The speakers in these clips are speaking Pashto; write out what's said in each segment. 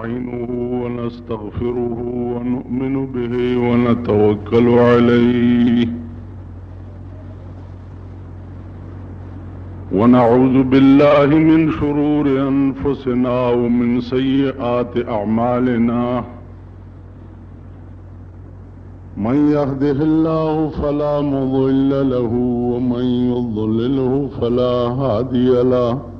ونستعينه ونستغفره ونؤمن به ونتوكل عليه ونعوذ بالله من شرور أنفسنا ومن سيئات أعمالنا من يهده الله فلا مضل له ومن يضلله فلا هادي له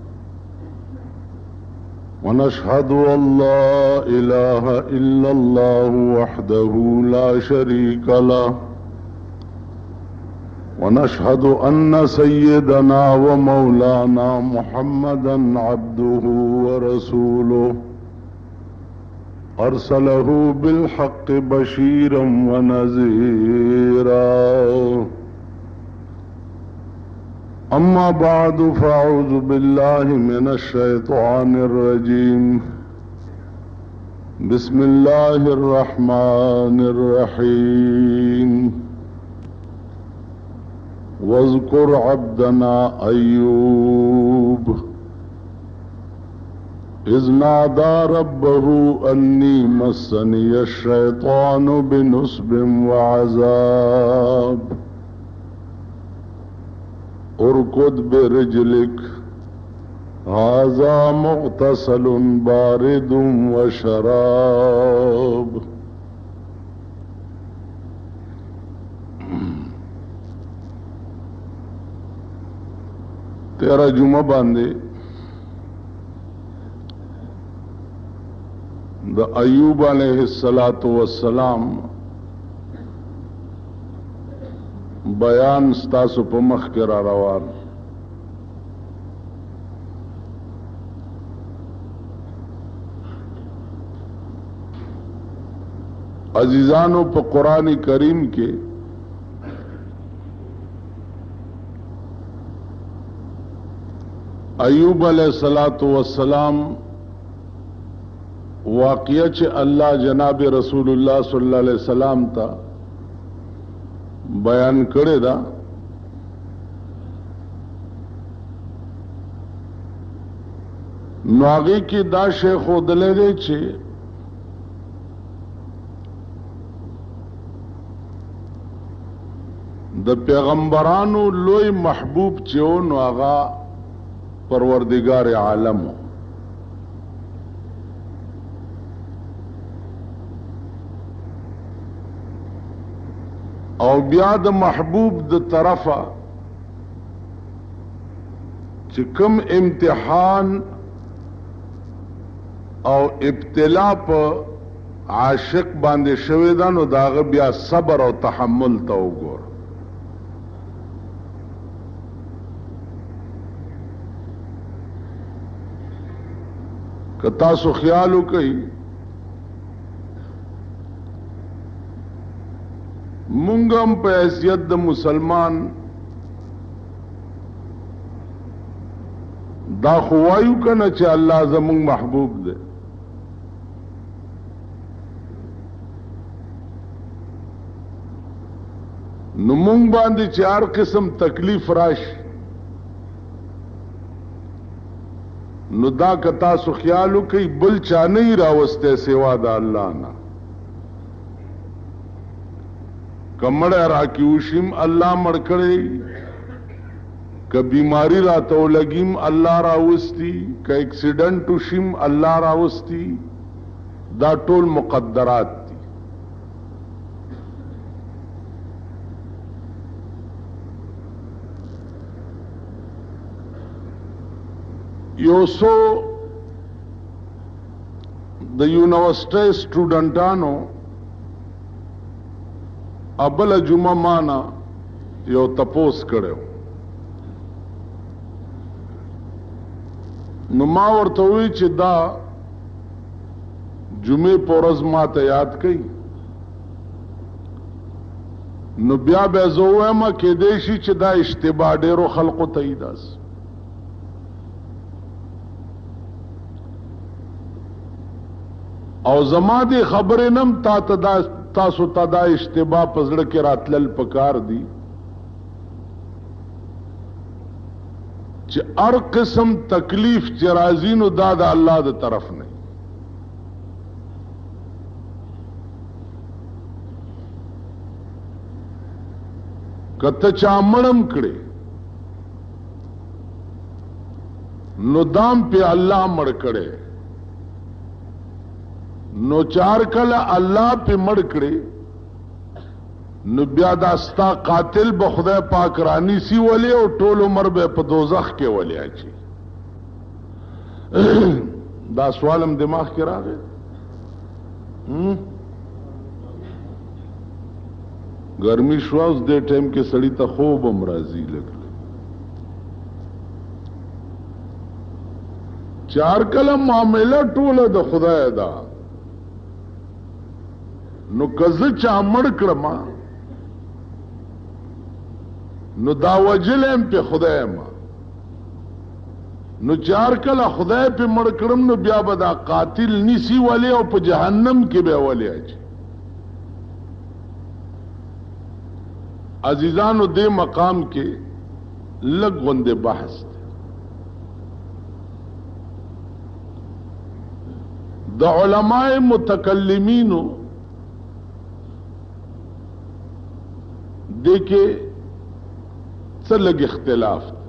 ونشهد أن لا إله إلا الله وحده لا شريك له ونشهد أن سيدنا ومولانا محمدا عبده ورسوله أرسله بالحق بشيرا ونذيرا أما بعد فأعوذ بالله من الشيطان الرجيم بسم الله الرحمن الرحيم واذكر عبدنا أيوب إذ نادى ربه أني مسني الشيطان بنصب وعذاب اركض برجلك هذا مغتسل بارد وشراب تیرہ جمعہ باندے دا ایوب علیہ السلام بیان ستاسو په مخ کې را روان عزیزانو په قرآن کریم کې ایوب علیہ السلام واقعہ چې الله جناب رسول الله صلی الله علیه وسلم ته بیان کړی دا نو هغه کې دا شیخ خودلې دی چې د پیغمبرانو لوی محبوب چې نو هغه پروردگار عالم او بیا د محبوب د طرفه چې کوم امتحان او ابتلا په عاشق باندې شوی دا نو داغه بیا صبر او تحمل ته وګور که تاسو خیال وکئ مونږم په حیثیت د مسلمان دا خوایو کنه چې الله زمونږ محبوب دی نو مونږ باندې چې هر قسم تکلیف راشي نو دا که تاسو خیال وکئ بل چا نه راوسته سوا د الله نه کمڑا راکی وشیم اللہ مڑکڑی که بیماری راتو لگیم اللہ راوستی که ایکسیڈنٹ وشیم اللہ راوستی دا ټول مقدرات دی یوسو د یونیورسٹی سٹوڈنٹانو ابل جمعه مانا یو تپوس کړو نو ما ورته وی چې دا جمعه پورز ما ته یاد کړي نو بیا به زه ما کې دیشي چې دا اشتباه ډیرو خلقو ته ایداس او زما دې خبرې نم تا ته دا تاسو ته دا اشتباه پزړه کې راتلل پکار دي چې هر قسم تکلیف چې راځي نو دا د الله د طرف نه کته چا مړم کړي نو دام په الله مړ کړي نو چار کله الله په مړ کړي نو بیا دا ستا قاتل به خدای پاک رانی سی ولی او ټول عمر به په دوزخ کې ولی اچي دا سوالم دماغ کې راغی ګرمي شو اوس دې ټیم کې سړی ته خوب هم راځي لګل چار کله معاملہ ټوله د خدای دا نو کزه چا مړ کړم نو دا وجلم په خدای ما نو چار کله خدای په مړ کړم نو بیا به دا قاتل نیسی ولی او په جهنم کې به ولی اچي عزیزانو دې مقام کې لږ غوندې بحث دی د علماء متکلمینو دې کې څه لږ اختلاف دی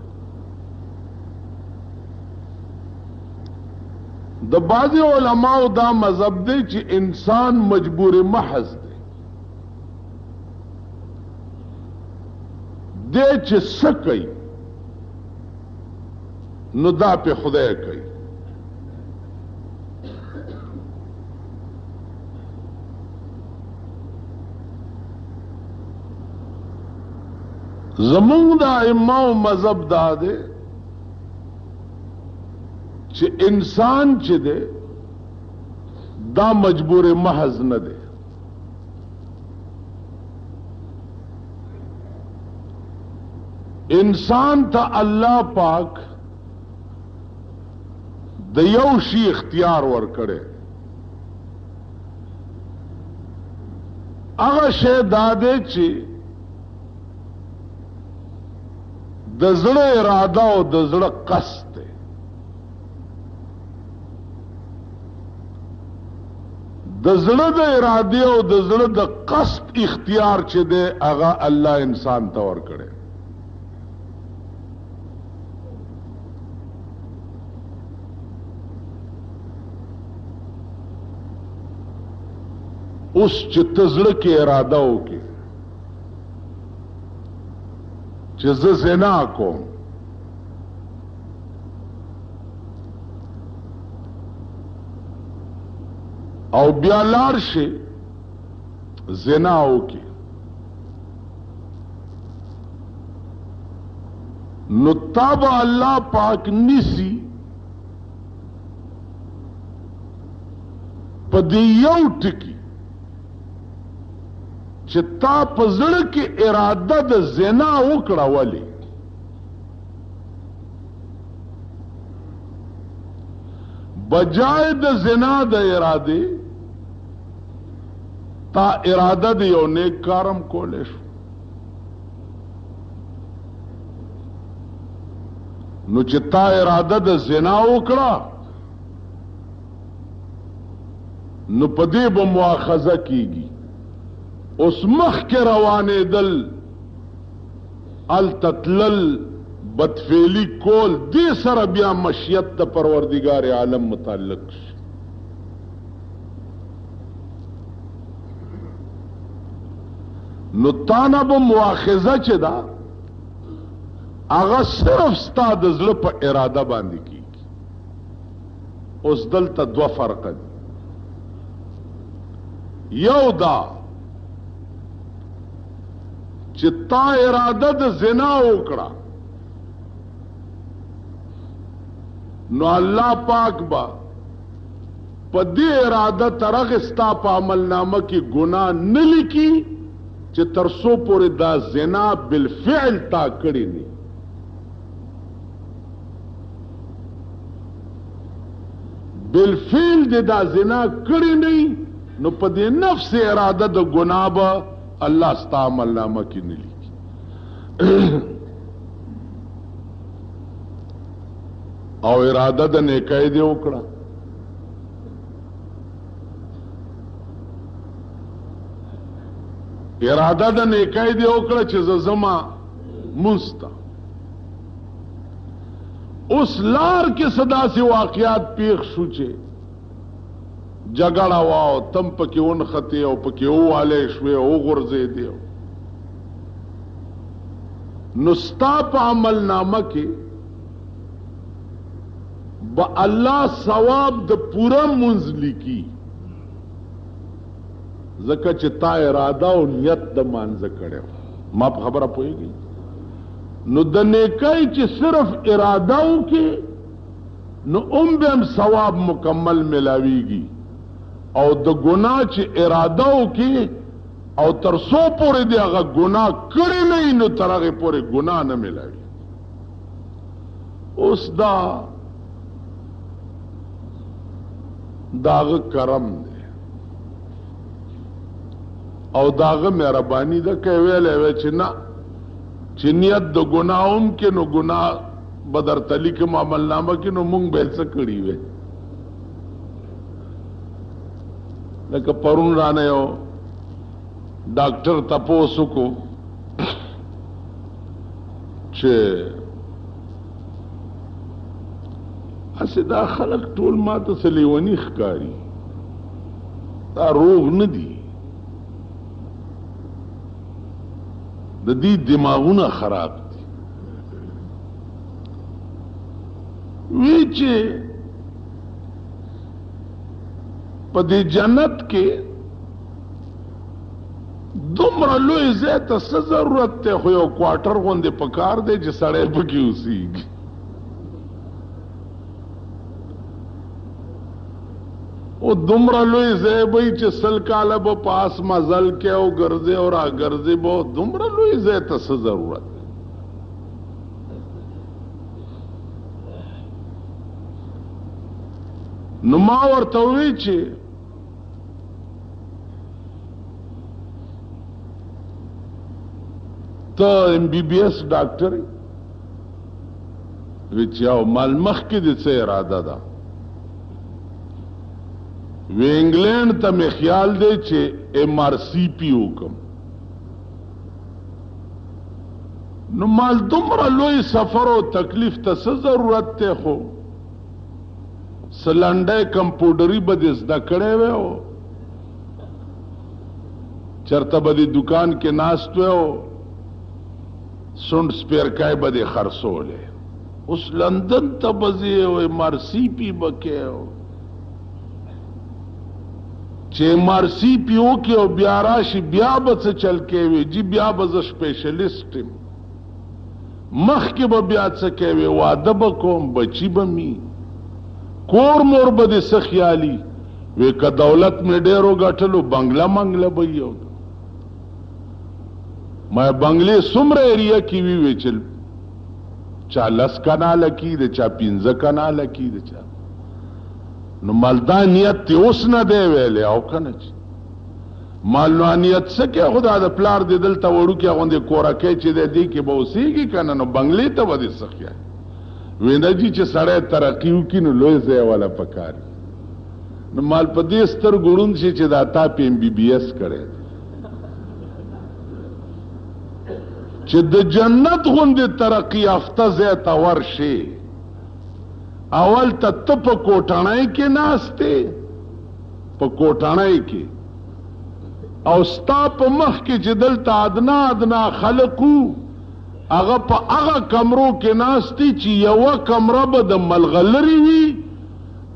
د بعض علماء دا مذهب دی چې انسان مجبور محض دی دې چې څه کوي نو دا په خدای کوي زمونږ د ائمه مذهب دا دی چې انسان چې دی دا مجبور محض نه دی انسان ته الله پاک د یو شی اختیار ورکړي هغه شی دا دی چې د زړه اراده او د زړه قصد دی د زړه د اراده او د زړه د قصد اختیار چې دی هغه الله انسان ته ورکړي اوس چې ته زړه کې اراده وکړې چې زه زنا کوم او بیا لاړ شي زنا وکړي نو تا به الله پاک نیسي په دې یو ټکي چې تا په زړه کې اراده د زنا وکړه ولې بجای د زنا د اراده تا اراده د یو نیک کارم کولې شو نو چې تا اراده د زنا وکړه نو په دې به مؤاخذه کیږي اوس مخ کې روانې دل التتلل بدفعلی کول دې سره بیا مشیت د پروردگار عالم متعلق شي نو تانا به مؤاخذه چې دا هغه صرف ستا د زړه په اراده باندې کیږي اوس دلته دوه فرق دي یو دا چې تا اراده د زنا وکړه نو الله پاک با په دې اراده ترغه ستا په عمل نامه کې ګناه نه لیکي چې ترسو پورې دا زنا بالفعل تا کړی نه بالفعل دې دا زنا کړی نه نو په دې نفس اراده د ګناه به الله ستا عمل نامه کې نه لیکي او اراده د نیکۍ دې وکړه اراده د نیکای دی وکړه چې زما مستا اوس لار کې صدا سي واقعات پیښ شو چې جګړه واو تم پکې ونخته او پکې واله شوي او غرزه دی نو ستا په عمل نامه کې با الله ثواب د پورا منځ لیکي زکه چې تا اراده او نیت د مانځه کړو ما په خبره پوهیږي نو د نیکای چې صرف اراده وکي نو به هم ثواب مکمل ملاويږي او د ګناه چې اراده وکي او تر سو پورې دی هغه ګناه کړی نه نو تر هغه پورې ګناه نه ملاوي اوس داغه کرم دی او داغه مهرباني ده کوي ویلې چې نه چې نیت د ګناهم کې نو ګناه بدر تلی کې عمل نامه کې نو مونږ به څه کړی وې لکه پرون رانه یو ډاکټر تپوسو کو چې اسه دا خلق ټول ماته سلیونی ښکاری دا روغ نه دي د دې دماغونه خراب دي وی چې په دې جنت کې دومره لوی ځای ته څه ضرورت دی خو یو کوارټر غوندې پکار دی چې سړی پکې اوسېږي او دومره لوی ځای به چې سل کاله به پاس مزل کې او ګرځې او را ګرځې به دومره لوی ځای ته څه ضرورت نو ما ورته وی چې ته ایم بی بی ایس ډاکټر وی چې او مال مخکې د څه اراده ده وی انګلینډ ته مې خیال دی چې ایم آر سی پی وکم نو مال دومره لوی سفر او تکلیف ته څه ضرورت دی خو سلنډه کمپیوټري به دې زده کړی وی او چرته به دې دکان کې ناست وی او سونډ سپیرکای به دې خرڅولې اوس لندن ته به ځې او ایم آر سی پی به کې چې ایم آر سی پی وکړي او بیا راشي بیا به څه چل کوي جی بیا به زه سپیشلیسټ یم مخکې به بیا څه کوي واده به کوم بچي به می کور مور به دې څه خیالي وی که دولت مې ډېر وګټلو بنګله منګله به یو ما بنگلې څومره ایریا کې وی چې چا 10 کناله کې د چا 15 کناله کې د چا نو مالدا نیت ته اوس نه دی ویلې او کنه مال نو نیت څه کې خدا د پلار د دلته وړو کې غوندې کورکې چې د دې کې به اوسېږي کنه نو بنگلې ته ودی سخیا وینه جی چې سړی ترقی وکړي نو لوی ځای والا پکار نو مال په دې ستر ګړون شي چې دا تا په ایم بی بی ایس کړي چې د جنت غوندې ترقی یافته ځای ته ورشي اول ته ته په کوټنۍ کې ناستې په کوټنۍ کې او ستا په مخ کې چې دلته ادنا خلقو هغه په هغه کمرو کې ناستې چې یوه کمره به د ملغلرې وي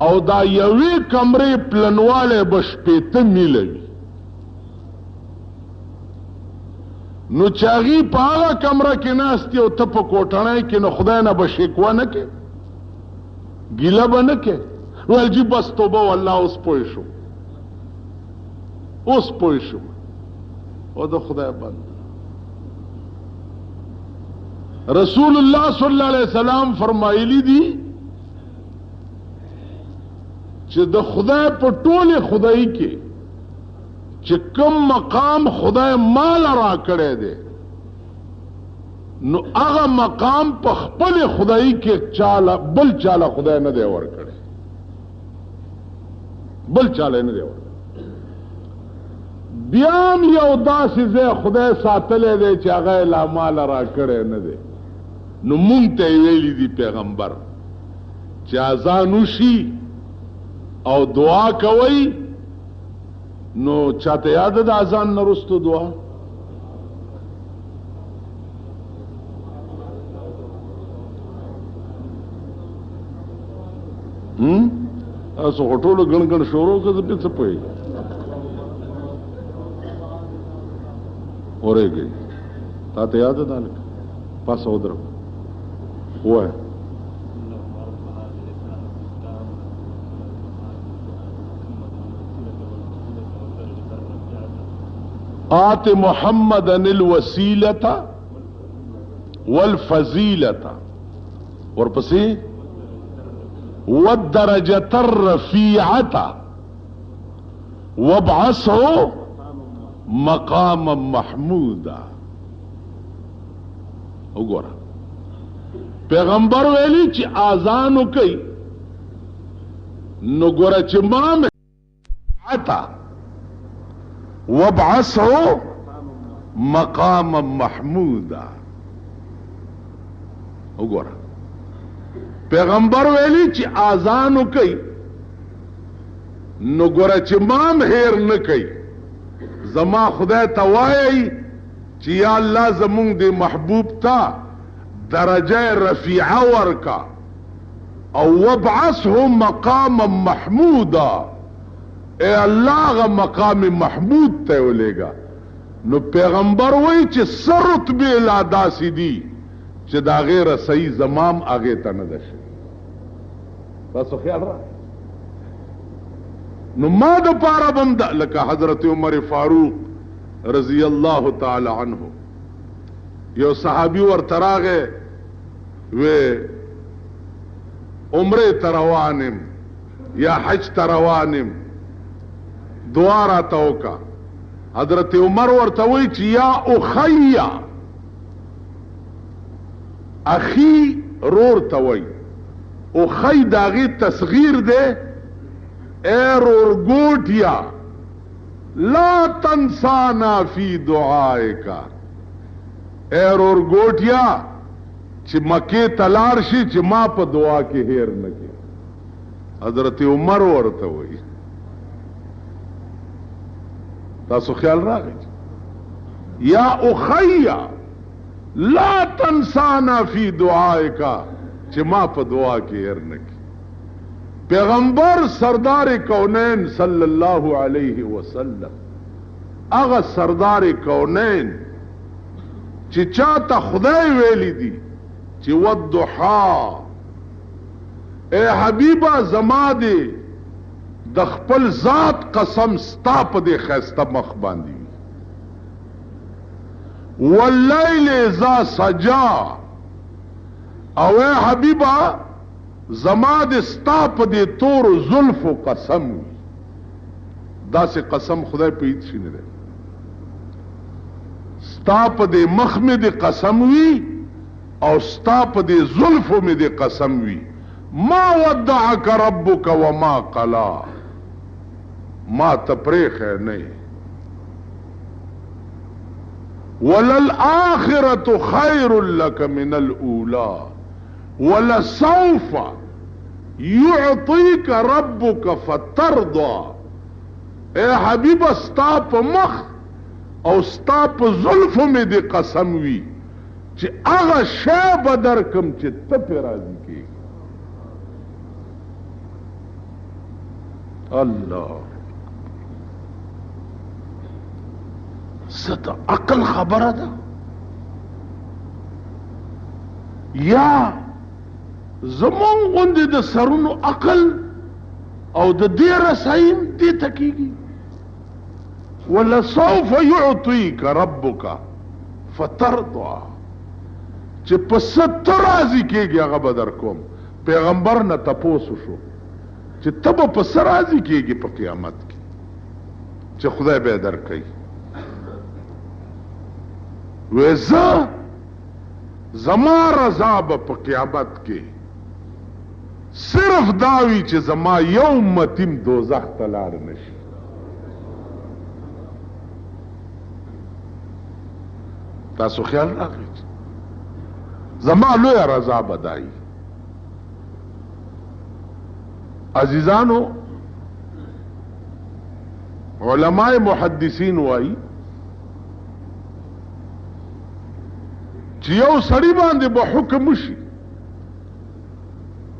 او دا یوې کمرې پلنوالی به 80 میله وي نو چې هغې په هغه کمره کې ناستې او ته په کوټنۍ کې نو خدای نه به شکوه نه کې ګیله به نه کې ویل جی بس توبه والله اوس پوه شم او د خدای بند رسول الله صلی الله علیه وسلم فرمایلی دي چې د خدای په ټوله خدای کې چې کوم مقام خدای مال را کړی دی نو هغه مقام په خپل خدای کې بل چاله خدای نه دی ورکړی بل چاله نه دی ورکړی بیان یو داسې ځای خدای ساتلی دی چې هغه یې لا ماله را کړی نه دی. نو مونږ ته یې ویلي دي پیغمبر چې اذان وشي او دعا کوئ، نو چاته یاد ده اذان نه وروسته دعا؟ تاسو ټولو ګڼ ګڼ شروع که زه پې څه پوهېږم اورېږئ تا ته یاد ده هلکه پاسه ودرو ووایه آت محمدا الوسیلة والفضیلة ورپسې والدرجة الرفيعة وابعثه مقاما محمودا. وګوره پیغمبر ویلی چې اذان وکړي نو ګوره چې ما عطا وابعثه مقاما محمودا. وګوره پیغمبر ویلی چې اذان وکړي نو ګوره چې ما هیر نه کوي، زما خدای ته وایي چې یا الله زمونږ د محبوب ته درجه رفیعه ورکا او وابعثه مقاما محمودا. اے الله غ مقام محمود ته ولېږه. نو پیغمبر وایي چې څه رتبې لا داسې دي چې د هغې رسۍ زمام هغې ته نه ده شوي. تاسو خیال را نو ما د پاره بم ده لکه حضرت عمر فاروق رضی الله تعالی عنه یو صحابي ورته راغی وی عمره ته روانم یا حج ته روانم دعا راته وکړه. حضرت عمر ورته وایي چې یا اخیا، اخی رور ته وایي، اخی د هغې تصغیر دی. اے رورګوټیا لا تنسانا فی دعائکا، اے رورګوټیا چې مکې ته لاړ شي چې ما په دعا کې هیر نه کړي. حضرت عمر ورته وایي. تاسو خیال راغی یا اخیا لا تنسانا فی دعائکا چې ما په دعا کې هیر نه کړي. پیغمبر سردار کونین صلی اللہ علیہ وسلم اغا سردار کونین چی چاہتا خدای ویلی دی چی والضحا اے حبیبہ زما دے د خپل ذات قسم ستا په دې خسته مخ باندې واللیل اذا سجا او اے حبیبہ زما د ستا په دې تور زلف قسم دا سه قسم خدای په هیڅ شي نه ده. ستا په دې مخ مې د قسم وی او ستا په دې زلف مې د قسم وی ما ودعك ربك وما قلا، ما تپریخ نه. وللآخرة خير لك من الأولى ولسوف يعطيك ربك فترضى. اے حبیب ستا په مخ او ستا په زلفو مې د قسم وی چې هغه شی به درکم چې ته پې راضي کېږي. الله څه د عقل خبره ده یا زمون غوندې د سرونو عقل او د دې رسایم دې ته کېږي. ولسوف يعطيك ربك فترضى چې په څه ته راضي کېږي هغه به درکوم. پیغمبر نه تپوس وشو چې ته به په څه راضي کېږي په قیامت کې چې خدای به یې درکوي. وی زه زما رضا به په قیامت کې صرف داوی چې زما یو امتیم دوزخ ته لاړ نشي. تاسو خیال راغی زما لوی رضا بدای. عزیزانو علماء محدثین وای چې یو سړی باندې به حکم شي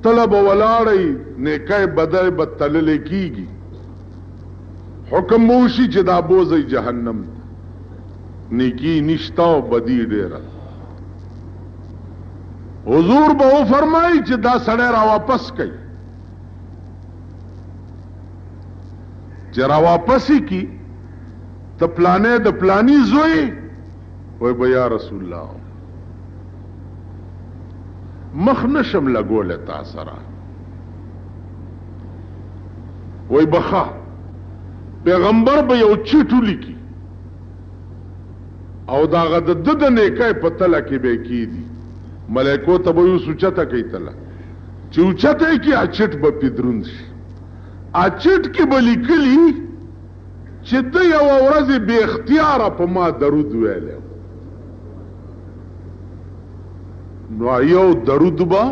طلب ولاړی نیکای بدای بدتلل کیږي حکم موشي چې دا بوزي جهنم نیکی نشتا او بدی ډیره. حضور به فرمایي چې دا سړی را واپس کړي چې را واپس کی ته پلانې د پلانی زوی وای بیا رسول الله مخ نشم لګول تا سره وای بخا پیغمبر به یو چټو لیکي او دا غد د نیکای په تله کې به کی دي ملائکو ته به یو سوچته کوي تله چې اوچته کی اچټ به پدرون شي اچټ کې به لیکلي چې د یو ورځ به اختیار په ما درود ویل نو یو درود با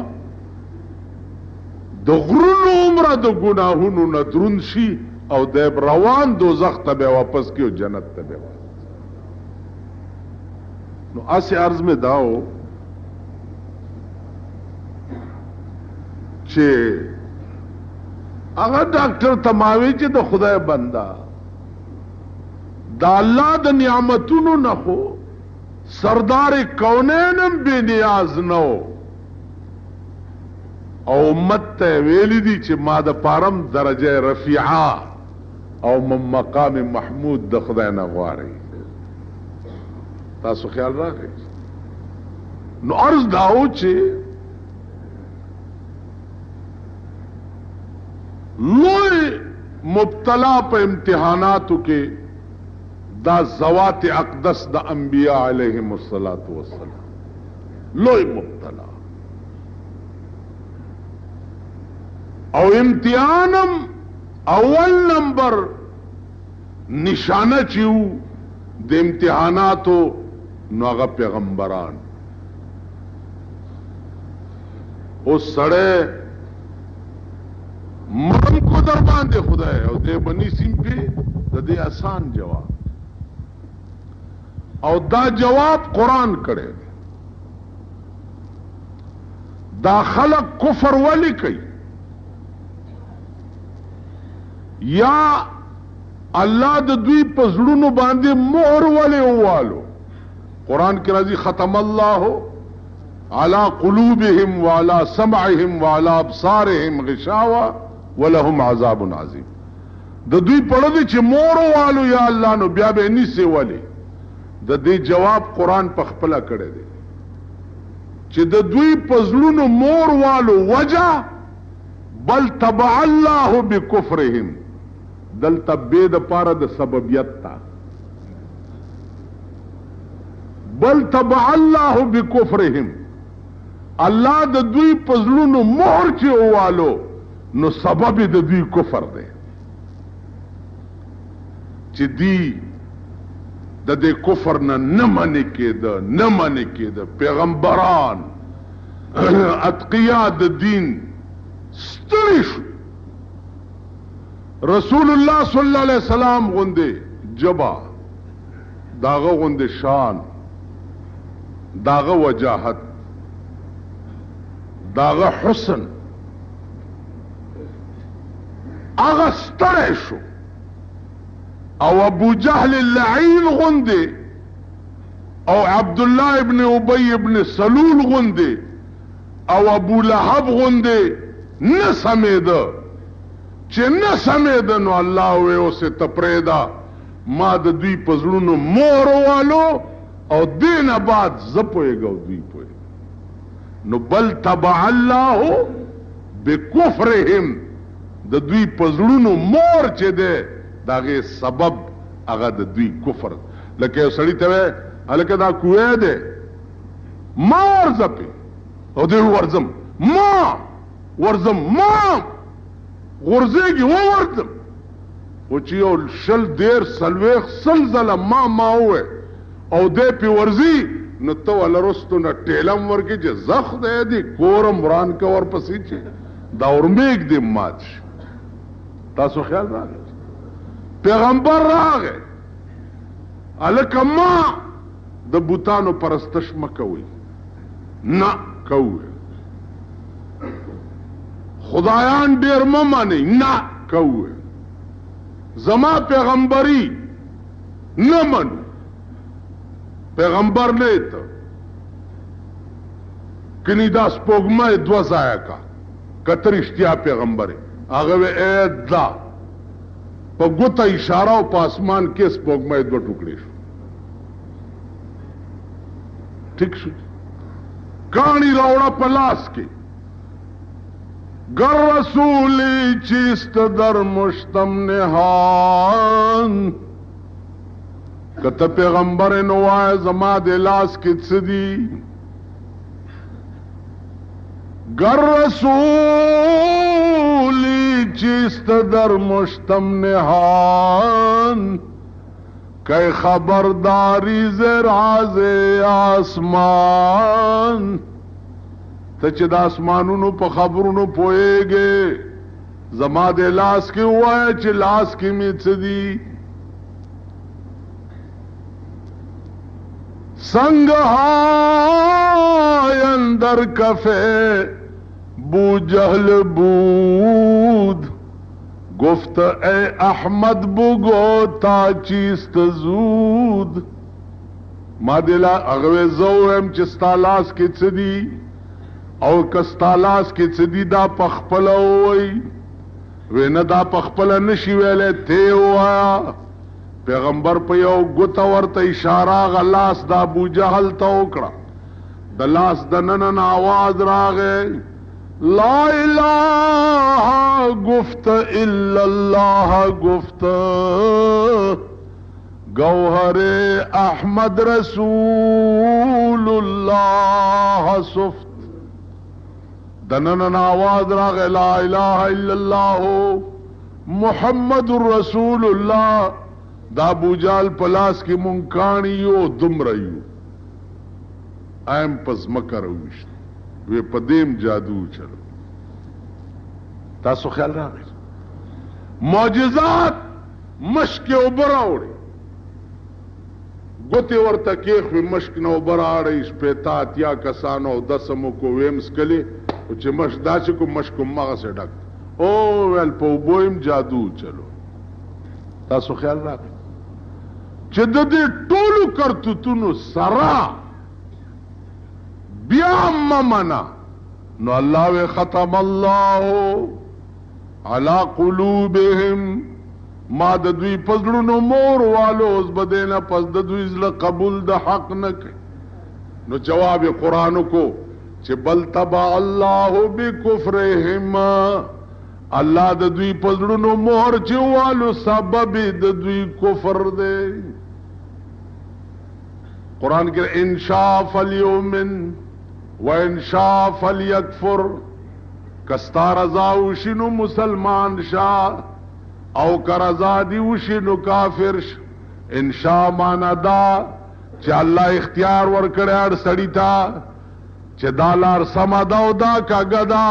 د غرونو عمره د ګناهونو نه درون شي او د روان دوزخ ته به واپس کیو جنت ته به نو اسی عرض میں داو چې هغه ډاکټر تماوي چې د خدای بندا دا الله د نعمتونو نه خو سردار کونینم بے نیاز نو او امت ته ویلی دي چې ما د پارم درجه رفیعه او مقام محمود د خدای نه غواړي. تاسو خیال راغی نو عرض داو چې لوی مبتلا په امتحاناتو کې دا ذوات اقدس د انبیاء علیهم الصلاۃ والسلام لوی مبتلا او امتحانم اول نمبر نشانه چیو د امتحاناتو نو هغه پیغمبران او سړی مرم کو در باندې خدای او دې بنی سیم په د دې آسان جواب او دا جواب قرآن کړي دا خلق کفر ولی کوي یا الله د دوی په زړونو باندې مهر ولی ووالو. قرآن کې راځي ختم الله على قلوبهم وعلى سمعهم وعلى ابصارهم غشاوه ولهم عذاب عظیم. د دوی پړه دي چې مور والو یا الله نو بیا به نيسي ولی د دې جواب قرآن په خپل کړی دی چې د دوی پزړونو مور والو وجه بل تبع الله بکفرهم دل تبید پاره د سببیت تا بل تبع الله بکفرهم الله د دوی پزړونو مور چې والو نو سبب د دوی کفر دی چې دی د دې کفر نه منې کېده پیغمبران اتقیا د دین ستړي شو. رسول الله صلی الله علیه وسلم غوندې جبا داغه غوندې شان داغه وجاهت داغه حسن هغه ستړی شو او ابو جهل اللعین غندے او عبداللہ ابن ابی ابن سلول غندے او ابو لہب غندے نہ سمیدہ چه نہ سمیدہ نو اللہ ہوئے اسے تپریدہ ما دا دوی پزلونو مورو والو او دین بعد زپوئے گا دوی پوئے نو بل تبع اللہ بکفرهم دا دوی پزلونو مور چه دے داغه سبب هغه د دوی کفر لکه سړی ته الکه دا کوه ده ما ورزپی او دی ورزم ما غرزیږي و ورزم او چې یو شل دیر سلويخ سلزله ما وې او دې پی ورزي نو تو ولرستو نه ټیلم ورکی چې زخ دې دی کورم وران کا ور پسې چې دا ورمیګ دې مات شي. تاسو خیال راغی پیغمبر راغی الک ما د بوتانو پرستش مکوي نه کوي خدایان ډیر ممنه نه کوي زما پیغمبري نه منو پیغمبر نه ته کني دا سپوږمۍ دو ځای کا کترشتیا پیغمبر هغه اے دا په ګوته اشاره او په اسمان کې سپوږمۍ دو ټوکړي شو ٹھیک شو کانی راوړه په لاس کې گر رسولی چیست در مشتم نهان کته پیغمبر نوای زما د لاس کې څه دي گر رسولی چیست در مشتم نهان کئی خبرداری زراز آسمان تا چه دا آسمانونو پا خبرونو پوئیگے زما دے لاس کی ہوا ہے چه لاس کی میت دی سنگهای اندر کفے بو جہل بود گفت اے احمد بگو تا چیست زود ما دلا اغوی زویم چستا لاس کی چدی او کستا لاس کی چدی دا پخپلا ہوئی وینا دا پخپلا نشی ویلے تے ہوا پیغمبر پہ یو گتا ورطا اشارہ غلاس دا ابو جہل تا اکڑا دا لاس دا ننن آواز راگے لا الہ گفت الا اللہ گفت گوہر احمد رسول اللہ صفت دنن آواز راغ لا الہ الا اللہ محمد رسول اللہ دا ابو جال پلاس کی منکانیو دم رہیو ایم پس مکر ہوشت وی پدیم جادو چلو تاسو خیال راغی معجزات مشک اوبر آوڑی گوتی ورطا کیخ وی مشک نو اوبر آڑی شپیتات یا کسانو دسمو کو ویمس کلی چه مشک دا چکو مشکو مغا سے ڈک او ویل پا اوبویم جادو چلو تاسو خیال راغی چه ددی طولو کرتو تنو سرا بیا ممنا نو اللہ و ختم اللہ علی قلوبهم ما ددوی پزلونو مور والو اس بدینا پس ددوی ازل قبول دا حق نکے نو جواب قرآن کو چه بل تبع اللہ بکفرهم اللہ ددوی پزلونو مور چه والو سبب ددوی کفر دے قرآن کے انشاء فلیومن وَإِن شَاءَ فَلْيَكْفُرْ کستا رضا وشنو مسلمان شاہ او کا رضا دی وشنو کافر انشاء مانا دا چه اللہ اختیار ورکڑے اڑ سڑی تا چه دالار سما دا و دا کا گدا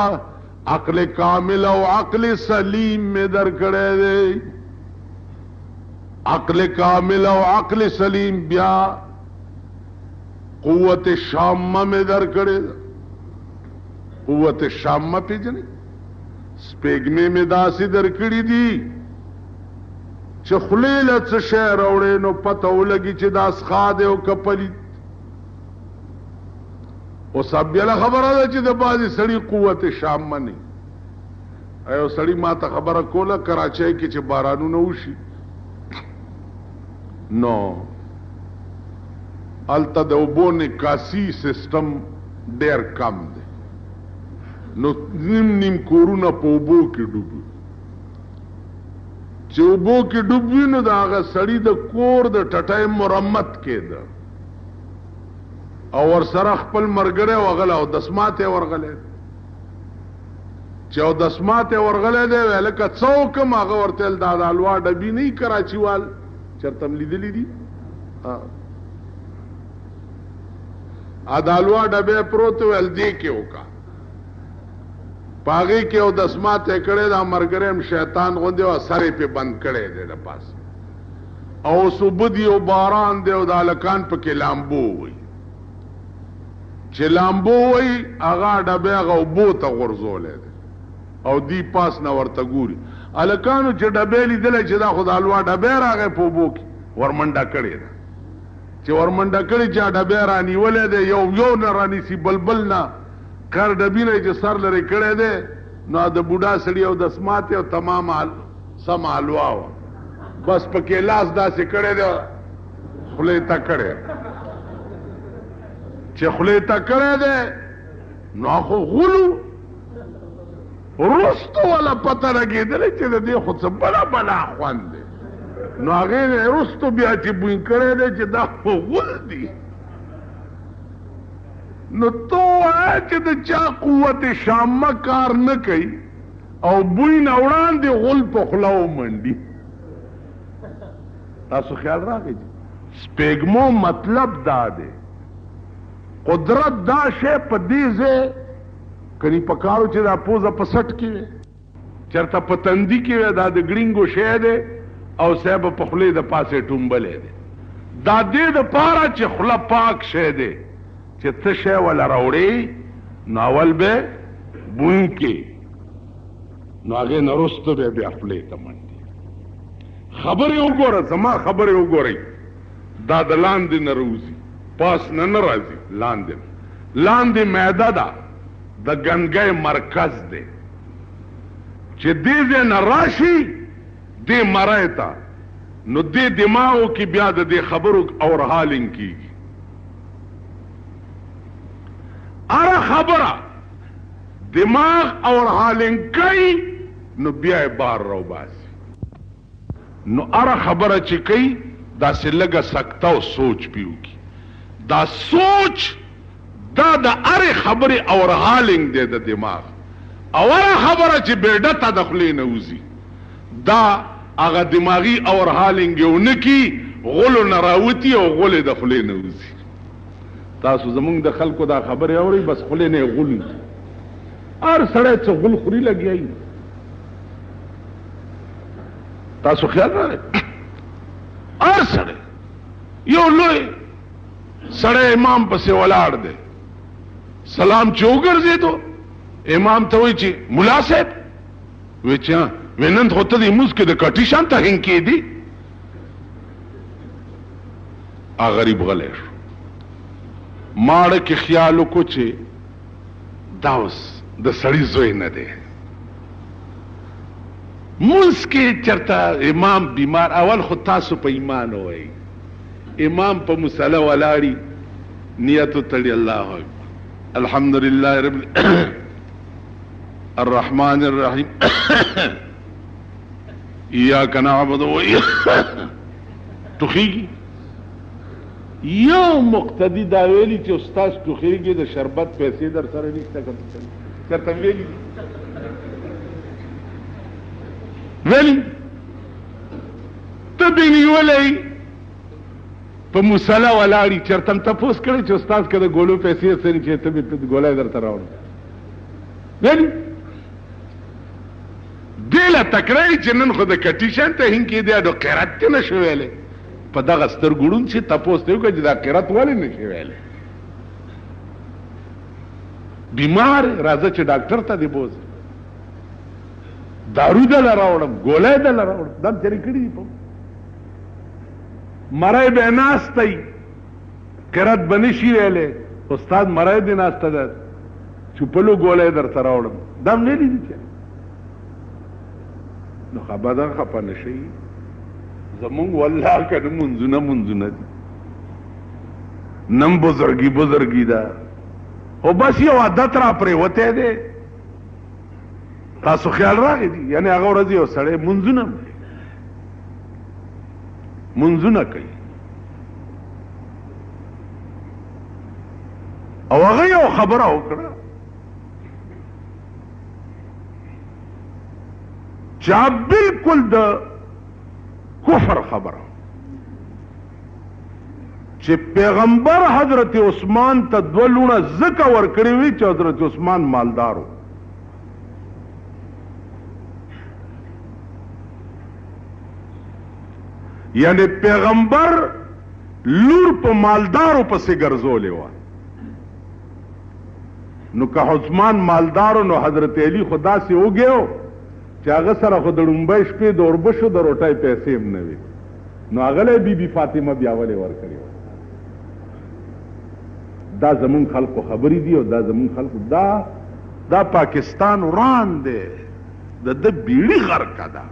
عقل کامل او عقل سلیم میں در کڑے دے عقل کامل او عقل سلیم بیا قوت شامہ میں در کرے دا قوت شامہ پی جنی سپیگمے میں داسی در کری دی چه خلیلت سے شہر اوڑے نو پتہ لگی چه داس خادے و کپلی او سب بیلا خبر آدھا چه دا بازی سڑی قوت شامہ نہیں ایو سڑی ماتا خبر کولا کراچائی کی چه بارانو نوشی نو التا دا اوبو نکاسی سسٹم ډیر کم دی نو نیم نیم کورونه په اوبو کې ډوبي چې اوبو کې ډوبي نو دا هغه سړی د کور د ټټای مرمت کېده او ور سره خپل مرګره وغله او دسماته ورغله چې او دسماته ورغله دی ولکه څوک هغه ورتل دا الوا ډبی نه کراچی وال چرته لیدلی دي ادالوا ډبه پروت ول دی کې وکا پاغي کې او دسماته کړه دا مرګرم شیطان غوندي او سره په بند کړي دی د پاس او صبح او باران دی او د الکان په کې لامبو وي چې لامبو وي هغه ډبه غوبو ته غرزولې او دی پاس نه ورته ګوري الکانو چې ډبه لیدل چې دا خدای الوا ډبه راغې په بو کې ورمنډه کړي ده چې ورمنډه کړي چې ډبه رانی ولې ده یو نه رانی سی بلبل نه کار ډبینه چې سر لري کړي ده نو د بوډا سړی او د سماته او تمام سم الوا بس پکې لاس داسې کړي ده خله تا کړي چې خله تا کړي ده نو خو غلو رستو والا پتہ لګېدل چې د دې خو څه بلا خوند دی نو هغې رستو بیا چې بوی کړی دی چې دا خو غول دي نو تو وایه چې د چا قوت شامه کار نه کوي او بوی نه وړاندې غول په خوله ومنډي تاسو خیال راغی سپیږمو مطلب دا دی قدرت دا شی په دې ځای کنی پکارو چې دا پوزه په سټ کې وي چرته په تندي کې وي دا د ګرینګو شی دی او صاحب په خولې د پاسه ټومبلې دی دا دې د پاره چې خوله پاک شی دی چې ته شی ولا راوړې نو اول به بوی کې نو هغې نه وروسته بیا خولې ته منډي خبرې وګوره زما خبرې وګورئ دا د لاندې نه راوځي پاس نه راځي لاندې معده ده د ګنګای مرکز دی چې دې ځای نه راشي دې مرای ته نو دې دماغو کې بیا د دې خبرو اورحالینګ کېږي هره خبره دماغ اورحالینګ کوي نو بیا یې بار راوباسي نو هره خبره چې کوي داسې لږه سکته او سوچ بیا وکړي دا سوچ دا د اره خبره اورحالینګ دی د دماغ اوله خبره چې بیډه ته د خولې نه وځي دا هغه دماغي اورحالینګ یو نه کي غلو نه راوتي او غلې د خولې نه وځي تاسو زمونږ د خلکو دا خبرې اورئ بس خولې نه یې غل هر سړی څه غل خوري لګیایي تاسو خیال راغی هر سړی یو لوی سړی امام پسې ولاړ دی سلام چې وګرځېدو امام ته وایي چې ملا صاحب وایي چې وایي نن خو ته د لمونځ کې د کټي شان ته هینګ کېدي هغه غریب غلی شو ماړه کې خیال وکړو چې دا اوس د سړي زوی نه دی مونځ کې چېرته امام بیمار اول خو تاسو په ایمان ووایئ امام په مصله ولاړي نیت وتړي الله اکبر الحمد لله رب الرحمن الرحیم ایاک نعبد و ټوخیږي یو مقتدی دا ویلي چې استاد ټوخیږي د شربت پیسې در سره نشته چېرته ویلي ته دې نیولی په مصله ولاړي چېرته م تپوس کړی چې استاد که د ګولو پیسې څه چې ته مې ګولی درته راوړم ویلي دې له تکرایي چې نن خو د کټي شان ته هینګ کېدی نو قیرت دې نه شو ویلی په دغه سترګو ړوند شي تپوس ته وکړه چې دا قیرت ولې نه شي ویلی بیمار راځه چې ډاکټر ته دې بوځه دارو دله راوړم ګولی دله راوړم دم تېرې کړي دي په مرای به ناستی قرات بنشي ویلې استاد مرای دې ناسته ده چوپلو ګولې درته راوړم دم نه دي چې نو خبره خپه نشي زمونږ والله کنه منځونه دي نم بزرګي ده او بس یو عادت را پرې وته ده تاسو خیال راغی دي یعنی هغه ورځ یو سړی منځونه کوي او هغه یو خبره وکړه چې بالکل د کفر خبره چې پیغمبر حضرت عثمان ته دوه لوڼه ځکه ورکړې وي چې حضرت عثمان مالدارو. یعنی پیغمبر لور په مالدارو پسې ګرځولې وه. نو که عثمان مالدارو نو حضرت علی خو داسې وګیو چې هغه سره خو د ړومبۍ شپې د اوربشو د روټۍ پیسې هم نه وي. نو هغه بی بی فاطمه بیا ولې ورکړې وه. دا زمون خلقو خبرې دي او دا زمون خلقو دا پاکستان وران دی د بیړی غرقه ده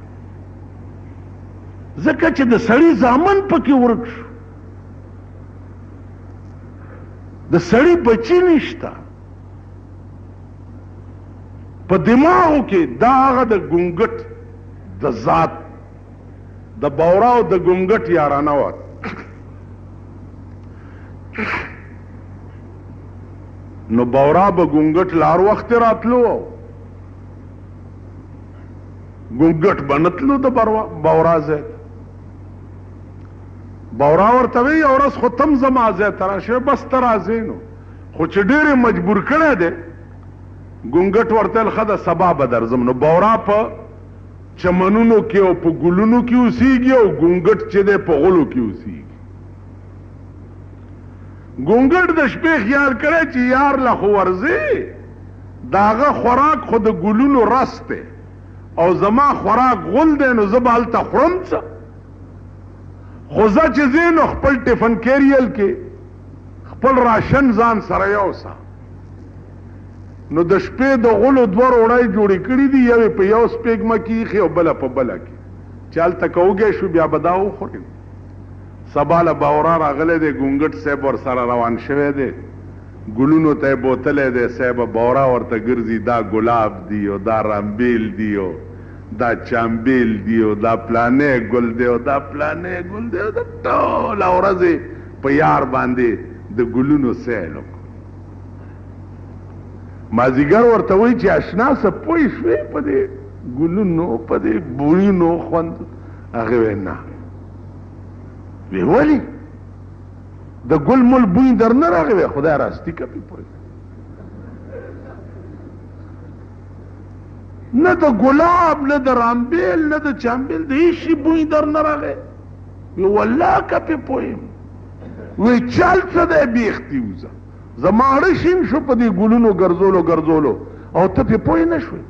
ځکه چې د سړي زامن پکې ورک شو د سړي بچی نشته په دماغو کې دا هغه د ګونګټ د ذات د بورا او د ګونګټ یارانه وه نو بورا به ګونګټ لار وخت راتلو ګونګټ بنتلو د بورا ځای بورا ورته وی یو ورځ خو تم زما ځای ته راشه بس ته راځې نو خو چې ډېرې مجبور کړی دی ګونګټ ورته ویل ښه ده سبا به درځم نو بورا په چمنونو کې او په ګلونو کې اوسېږي او ګونګټ چې دی په غلو کې اوسېږي ګونګټ د شپې خیال کړی چې یار له خو ورځې د هغه خوراک خو د ګلونو رس دی او زما خوراک غل دی نو زه به هلته خورم څه خو زه چې ځې نو خپل ټفن کیریل کې خپل راشن ځان سره یوسه نو د شپې د غلو دوه روړۍ جوړې کړي دي یوې په یو سپېږمه کې ایښې او بله په بله کې چې هلته که وږی شو بیا به دا وخورې سبا له بورا راغلی دی ګونګټ صاحب ورسره روان شوی دی ګلونو ته یې بوتلی دی صاحب بورا ورته ګرځي دا ګلاب دی او دا رامبیل دی او دا چامبیل دی او دا پلانې ګل دی او دا پلانې ګل دی او دا ټوله ورځې په یار باندې د ګلونو سیل وکړو مازدیګر ورته وایي چې اشنا څه پوه شوې په دې ګلونو په دې بویونو خوند هغې ویل نه وی ولې د ګل مل بوی در نه راغی وی خدای راستی که پې پوه نه د ګلاب نه د رامبیل نه د چامبیل د هیڅ شي بوی در نه راغی وی والله که پې پوه یم وی چل څه دی بیختي وځه زما اړه شین شو په دې ګلونو ګرځولو او ته پې پوه نه شوې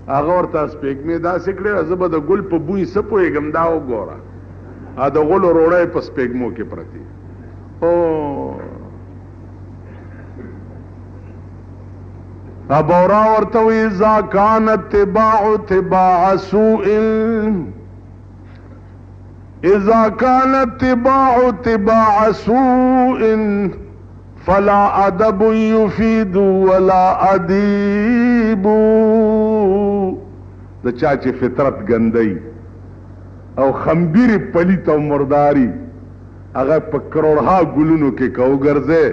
هغه ورته سپېږمې داسې کړې زه به د ګل په بوی څه پوهېږم دا وګوره د غلو روړی په سپېږمو کې پرتې بورا ورته وی اذا کان اتباع سوء اذا کان اتباع سوء فلا ادب يفيد ولا ادیب د چا چې فطرت ګندی او خمبیری پلیت او مرداری هغه په کروڑها ګلونو کې که وګرځې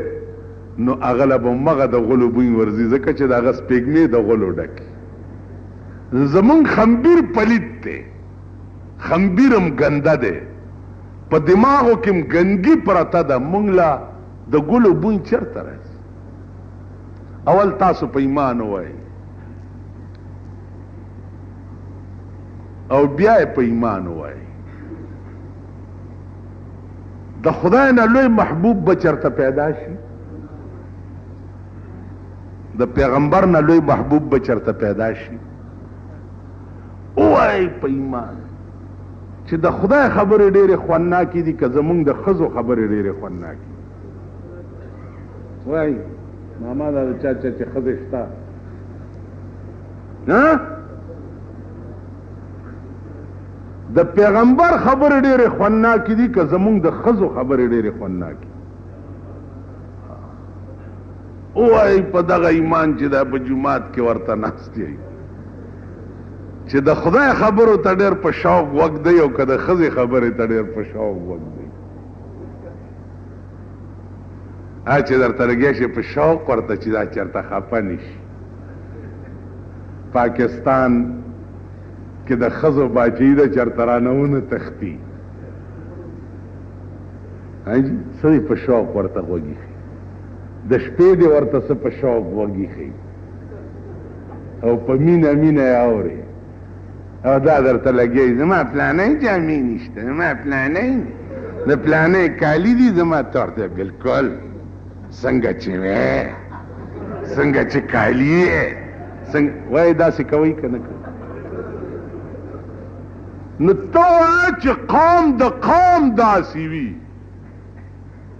نو هغه له به مغه د غلو بوی ورځي ځکه چې د هغه سپېږمې د غلو ډکې زمونږ خمبیر پلیت دی خمبیرم ګنده دی په دماغو کې م ګندګي پرته ده مونږ له د ګلو بوی چېرته راځي اول تاسو په ایمان ووایئ او بیا په ایمان وای د خدای نه لوی محبوب به چرته پیدا شي د پیغمبر نه لوی محبوب به چرته پیدا شي وای په ایمان چې د خدای خبرې ډېرې خوندناکې دي که زمونږ د ښځو خبرې ډېرې خوندناکې وای ماما دا د چا چې ښځې شته د پیغمبر خبرې ډېرې خوندناکې دي که زمونږ د ښځو خبرې ډېرې خوندناکې وایي په دغه ایمان چې دا په جومات کې ورته ناست یې چې د خدای خبرو ته ډېر په شوق وخت دی او که د ښځې خبرې ته ډېر په شوق وخت دی چې درته لګیا شي په شوق ورته چې دا چېرته خفه نه شي پاکستان کې د ښځو باچهي ده چېرته رانهونه تښتي ها جی سړي په شوق ورته غوږی خي د شپې دې ورته څه په شوق غوږی خي او په مینه مینه یې اوري او دا درته لګي زما پلانې جامې نشته زما پلانې د پلانې کالي دي زما تورته بالکل څنګه چې وې څنګه چې کالي څنګه وای داسې کوي که نه کوي نو ته وایه چې قوم د قوم داسې وي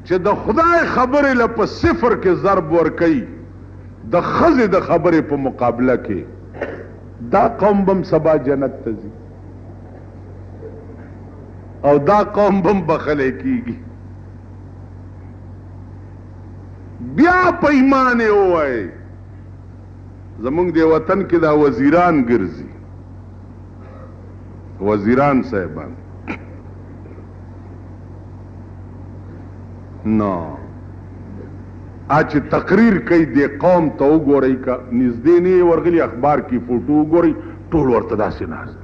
چې د خدای خبرې له په صفر کې ضرب ورکوي د ښځې د خبرې په مقابله کې دا قوم بم سبا جنت ته ځي او دا قوم بم بخلی کیږي بیا په ایمان یې ووایي زمونږ د وطن کې دا وزیران ګرځي وزیران صاحبان نو چې تقریر کوي د قوم ته وګورئ که نږدې نه ورغلي اخبار کې فوټو وګورئ ټول ورته داسې ناست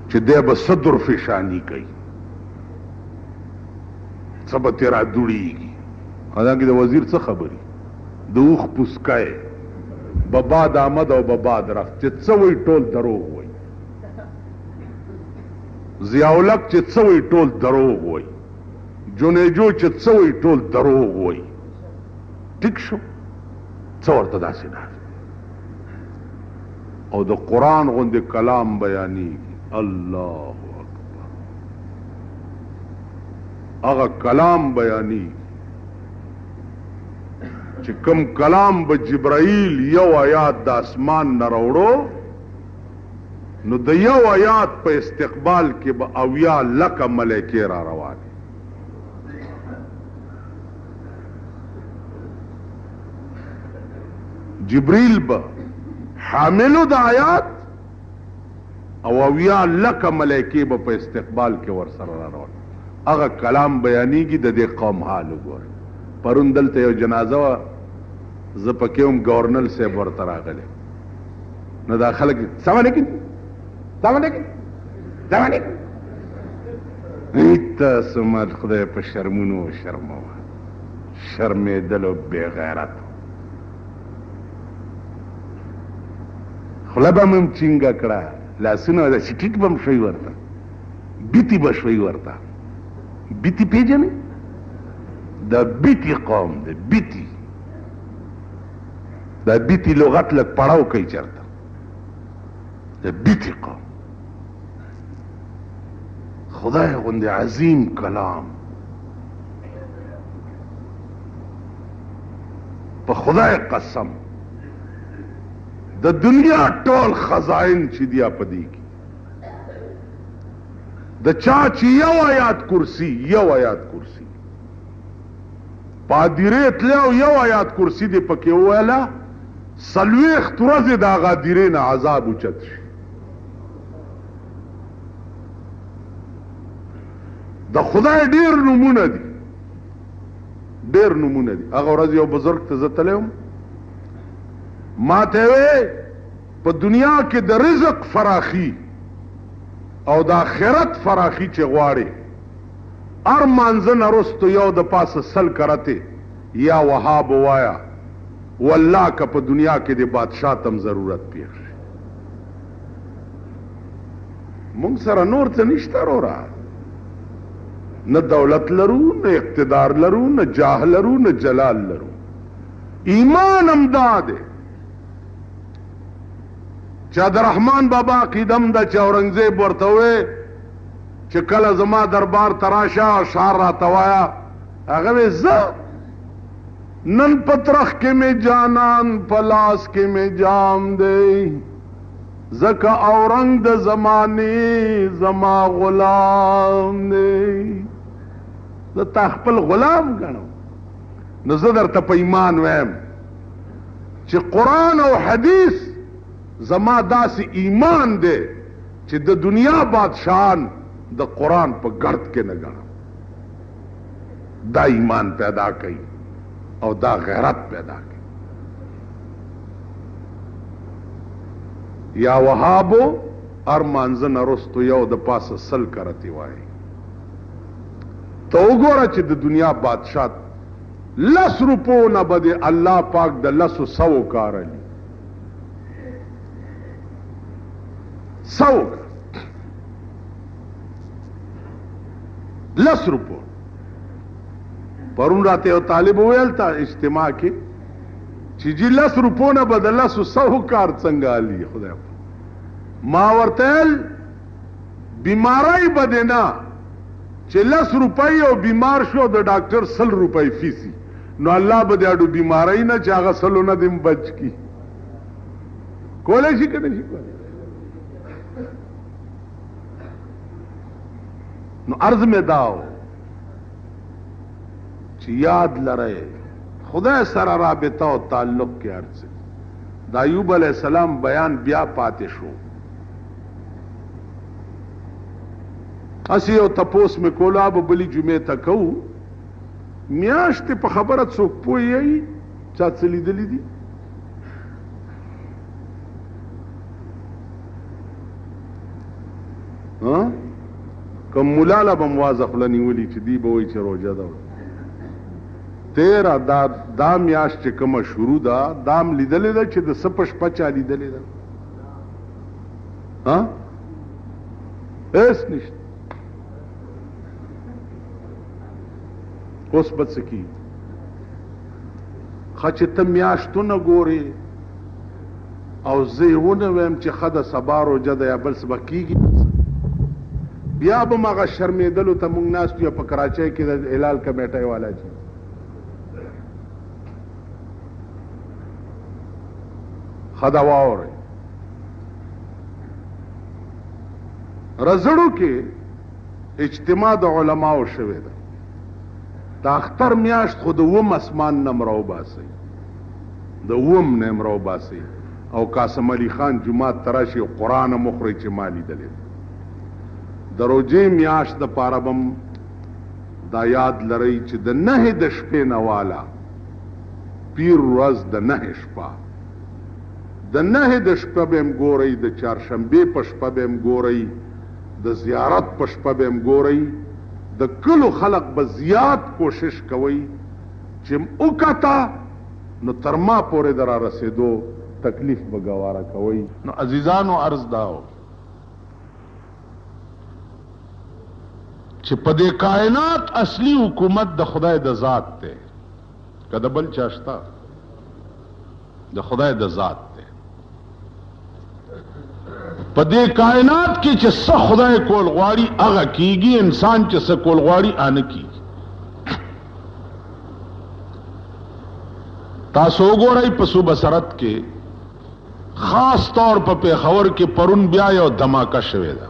چې دی به څه درفشاني کوي څه به ترې راډوړېږي حالانکې د وزیر څه خبرې د اوښ پوسکی به باد آمد او به باد رفت چې څه وایي ټول دروغ وایي ضیاءالحق چې څه وایي ټول دروغ وایي جونیجو چې څه وایي ټول دروغ وایي ټیک شو څه ورته داسې نه او د قرآن غوندې کلام بیانېږي الله اکبر هغه کلام بیانېږي چې کوم کلام به جبرائیل یو آیات د اسمان نه راوړو نو د یو آیات په استقبال کې به 80,000 ملائکې را روانې جبرائیل به حاملو د آیات او 80,000 ملائکې به په استقبال کې ورسره را روانې هغه کلام بیانېږي د دې قوم حال وګورئ پرون دلته یو جنازه وه زه پکې هم گورنر صاحب ورته راغلی نو دا خلک سلام علیکم سلام علیکم سلام علیکم تاسو ما خدای په شرمونو شرموه شرمېدل او بې غیرت خوله به مې هم چینګه کړه لاسونه داسې ټیټ به م شوي ورته بیتي به شوي ورته بیتي پېژنئ دا بیتی قوم ده بیتی دا بیتی لغت لگ پڑاو کئی چرتا دا بیتی قوم خدای غند عظیم کلام پا خدای قسم دا دنیا ټول خزائن چی دیا پدی کی دا چاچی یو آیات کرسی پادیره تلو یو آیات کرسی دی پکې وویله 40 ورځې د هغه دیرې نه عذاب اوچت شي د خدای ډېر نومونه دي هغه ورځ یو بزرګ ته زه تللی وم ما ته وې په دنیا کې د رزق فراخي او د آخرت فراخي چې غواړي ار مانزه نرستو یو د پاسه سل کرته یا وهاب وایا والله که په دنیا کې د بادشاہ تم ضرورت پیښ مونږ سره نور څه نشته وروره نه دولت لرو نه اقتدار لرو نه جاه لرو نه جلال لرو ایمان امدا ده چې عبدالرحمن بابا قیدم ده چې اورنګزیب ورته وې چې کله زما دربار تراشه او شعر را توایا هغه زه نن پترخ کې می جانان پلاس کې می جام دی زکه اورنګ د زمانه زما غلام دی زه تا خپل غلام ګڼم نو زه درته په ایمان وایم چې قرآن او حدیث زما داسې ایمان دی چې د دنیا بادشاہان د قرآن په ګرد کې نه ګڼم دا ایمان پیدا کوي او دا غیرت پیدا کوي یا وهابو ار مانځنه رستو یو د پاسه سل کرتی وای ته وګوره چې د دنیا بادشاہ 10 روپو نه بده الله پاک د 100 کارلی 100 10 روپو پرون راته یو طالب ویل تا اجتماع کې چې جی 10 روپو نه بدل 100 کار څنګه علي خدای ما ورته بیماری بدنا چې 10 روپۍ او بیمار شو د ډاکټر 100 روپۍ فیسی نو الله به داړو بیماری نه چې هغه سلونه دیم بچ کی کولای شي کنه شي نو عرض میں داو چې یاد لره خدای سره رابطه او تعلق کې ارڅ د ایوب علی السلام بیان بیا پاتې شو اسی او تپوس میں کولا به بلی جمعه تکو میاشت په خبره څوک پوي چا څلی دلی دي ها کوم مولانا بموازه خلنی ولی چې دی به وای چې روزه ده 13 دا میاش چې کومه شروع ده دام لیدلې ده چې د سپش پچا لیدلې ده ها اس نشته اوس بد سکی خچ ته میاشتونه ګوري او زیونه ویم چې خده سبارو جده یا بل سبا کیږي بیا به مغه شرمېدلو ته مونږ ناست یو په کراچۍ کې د هلال کمیټۍ والا چې خدا واوري رزړو کې اجتماع د علماو شوه ده د اختر میاشت خود وم اسمان نمرو باسي د وم نمرو باسي او قاسم علي خان جمعه تراشي قران مخرج چې مالی دلې دروځي میاشت د پاربم دا یاد لري چې د نه د شپې نوالا پیر ورځ د نه شپه د نه د شپه بهم ګوري د چهارشنبه په شپه بهم ګوري د زیارت په شپه بهم ګوري د کلو خلق به زیات کوشش کوي چې وکتا نو ترما پورې درا رسیدو تکلیف به گواره کوي نو عزیزانو عرض داو چې په دې کائنات اصلي حکومت د خدای د ذات ته کده بل چاشتا د خدای د ذات ته په دې کائنات کې چې څه خدای کول غواړي هغه کیږي انسان چې څه کول غواړي ان کیږي تاسو وګورئ په صوبه سرحد کې خاص طور په پیښور کې پرون بیا یو دھماکه شوې ده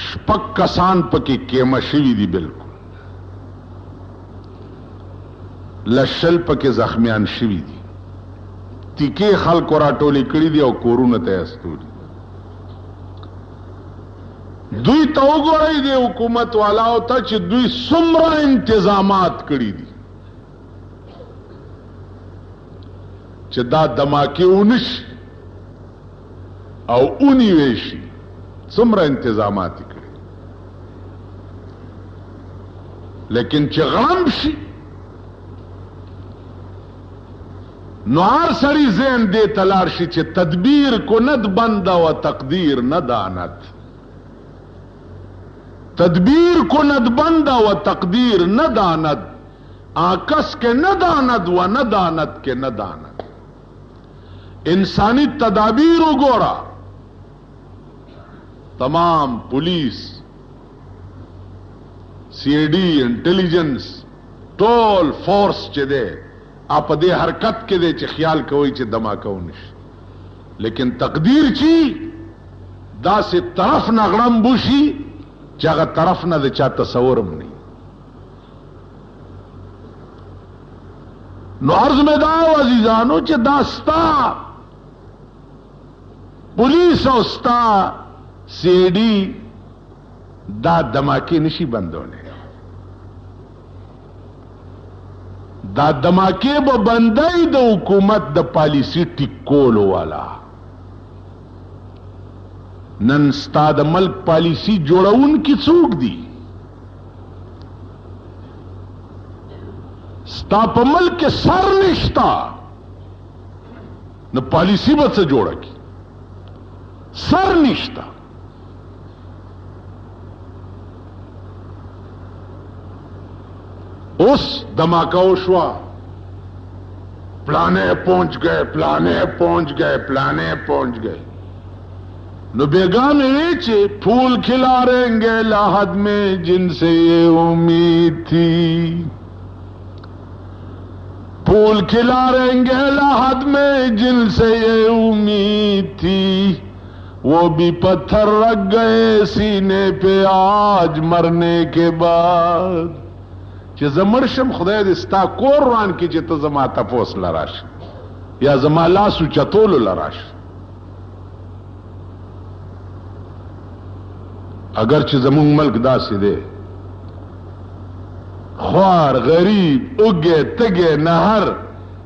شپږ کسان پکې کېمه شوي دي بالکل لشل پکې زخمیان شوي دي تیکې خلکو راټولې کړي دي او کورونه ته استوري دوی ته وګورئ د حکومت والاو ته چې دوی څومره انتظامات کړي دي چې دا دھماکې ونشي او ونیوي شي څومره انتظامات کړي لیکن چې غم شي نو هر سړی ذهن دې تلار شي چې تدبیر کند بنده و تقدیر نداند تدبیر کند بنده و تقدیر نداند آکس کے نداند و نداند کے نداند انسانی تدابیر وګورا تمام پولیس سی آئی ڈی انٹیلیجنس ټول فورس چې ده آپ دے حرکت کے دے چی خیال کوئی چی دھماکہ ونشي لیکن تقدیر چی دا سے طرف نغړم بوشي چې هغه طرف نه د چا تصورم نه نو عرض میں دا عزیزانو چې دا ستا پولیس او ستا سی آئی ڈی دا دھماکے نشي بندونه دا دھماکے به بندای د حکومت د پالیسی ټیکولو والا نن ستا د ملک پالیسی جوړون کی څوک دي؟ ستا په ملک کې سر نشتا نو پالیسی به څه جوړه کی؟ سر نشتا. اس دھماکہ شوا، پلانے پہنچ گئے، پلانے پہنچ گئے، پلانے پہنچ گئے. نو بیگانے ویچے پھول کھلا رہیں گے لاحد میں جن سے یہ امید تھی، پھول کھلا رہیں گے لاحد میں جن سے یہ امید تھی، وہ بھی پتھر رکھ گئے سینے پہ آج مرنے کے بعد. چې زمرشم خدای دې ستا کور روان کی چې ته زما تپوس لراش یا زما لاسو چتولو لراش. اگر چې زمون ملک داسې دی، خوار غریب اوږې تږې نهر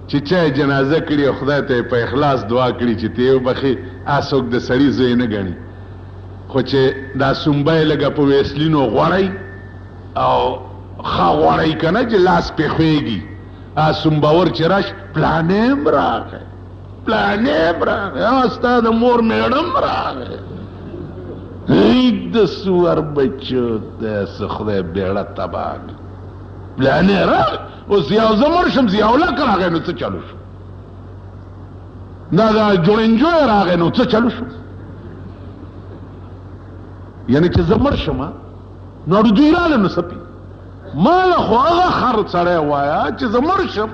چې چا جنازه کړي خدای ته په اخلاص دعا کړي چې ته یې وبخې، هڅوک د سړي زوی نه ګڼي. خو چې دا سومبی لږه په ویسلینو غوړی او خا غوړی که نه چې لاس پې خویږي، سومباور چې راش پلانیم راغی، پلانیم راغی، ستا د مور میړم راغی. د سور بچو داسې خدای بیړه تباه کړي. پلانې راغی، اوس یو زه مړ شم ضیاءالله که راغی نو څه چلو شو؟ دا جوړنجوی راغی نو څه چلو شو؟ یعنی چې زه مړ شم نو دوی راغله نو څه مالا خو هغه خر سړی وایا چې زه مړ شم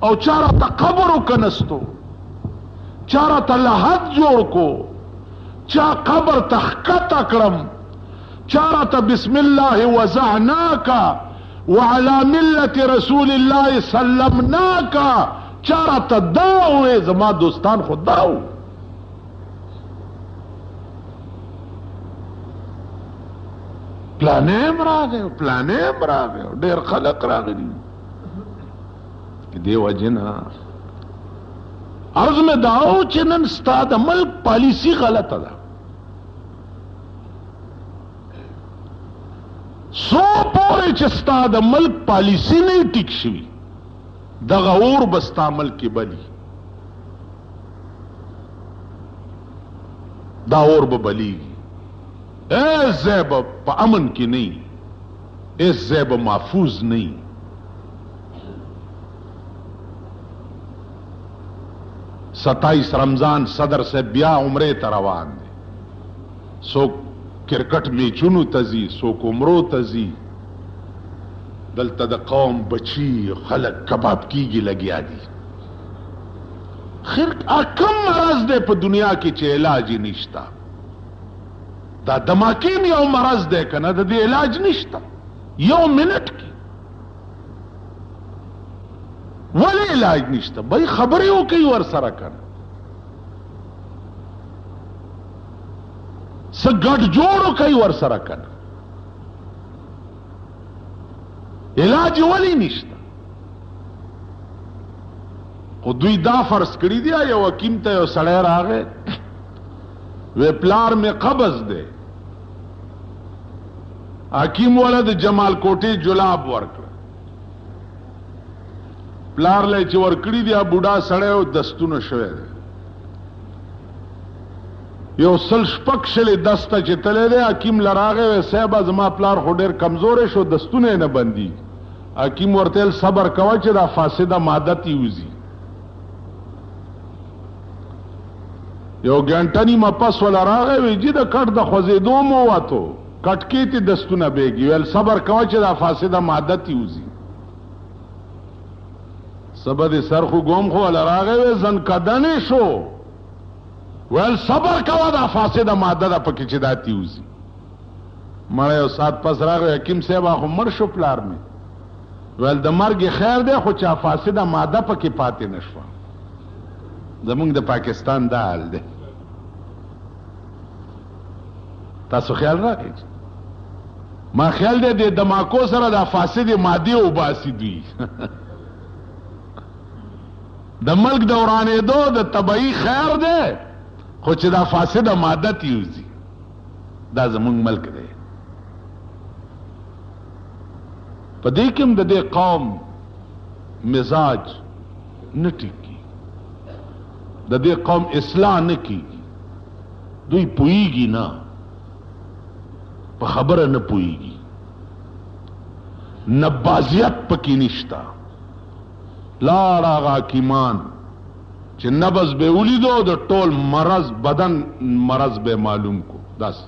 او چا راته قبر وکنستو، چا راته لحد جوړ کو، چا قبر ته ښکته کړم، چا راته بسم الله وضعناکا وعلى ملة رسول الله سلمناکا، چا راته دا وې زما دوستان خو دا و. پلانیم راغی، پلانیم راغی، ډیر خلق راغلی. دی وجنا عرض میں داو چې نن ستا د ملک پالیسی غلطه ده. سو پورې چې ستا د ملک پالیسی نه ټیک شوي دغه اور به ستا ملک کې بلی، دا اور به بلیږي. اے زیب پا امن کی نہیں، اے زیب محفوظ نہیں. ستائیس رمضان صدر سے بیا عمرے تروان دے، سو کرکٹ میچونو تزی، سو عمرو تزی. دلتا دا قوم بچی خلق کباب کیگی لگیا دی. خیر کم مرض دے پا دنیا کی چے علاجی نشتا. دا دماکین یو مرض دے کنا دا دی علاج نشتا یو منٹ کی. ولی علاج نشتا بھائی خبریوں کئی ور سرا کنا سگڑ جوڑو کئی ور سرا کنا علاج ولی نشتا. خو دوی دا فرض کری دیا یو حکیم تا یو سڑے راغے وی پلار میں قبض دے، حکیم والا د جمال کوٹی جلاب ورکړ، پلار لے چې ورکړي دی بوډا سړی او دستونه شوی دی، یو سل شپږ شلې دسته چې تللی دی حکیم لراغی وی صاحبه زما پلار خو ډېر کمزوری شو دستونه یې نه بندي. حکیم ورته ویل صبر کوه چې دا فاسده ماده تیوزي. یو ګنټه نیمه پس ولا راغی وی جی د کټ د خوځېدو مو وتو کټکې ته دستونه بیږي. ویل صبر کوه چې دا فاسده ماده تیوزي. سبا د سرخو ګوم خو ولا راغی وی زنکدنې شو. ویل صبر کوه دا فاسده ماده ده پکې چې دا تیوزي. مړی یو ساعت پس راغی حکیم صاحب خو مړ شو پلار مې. ویل د مرګ خیر دی خو چا فاسده ماده پکې پاتې نشوه. زمونږ د پاکستان دا حال دی. تاسو خیال راکړئ. ما خیال دی د دماکو سره دا فاسدې مادې وباسي دوی. د ملک د ورانېدو د طبعي خیر دی خو چې دا فاسده ماده تیوزي. دا زمونږ ملک دی. په دې کې هم د دې قوم مزاج نه ټیکي، د دې قوم اصلاح نه کیږي. دوی پوهیږي نه، په خبره نه پوهیږي، نبازیت پکې نشتا. لاړ هغه حکیمان چې نبض به ولیدو د ټول مرض بدن مرض به معلوم کو، داس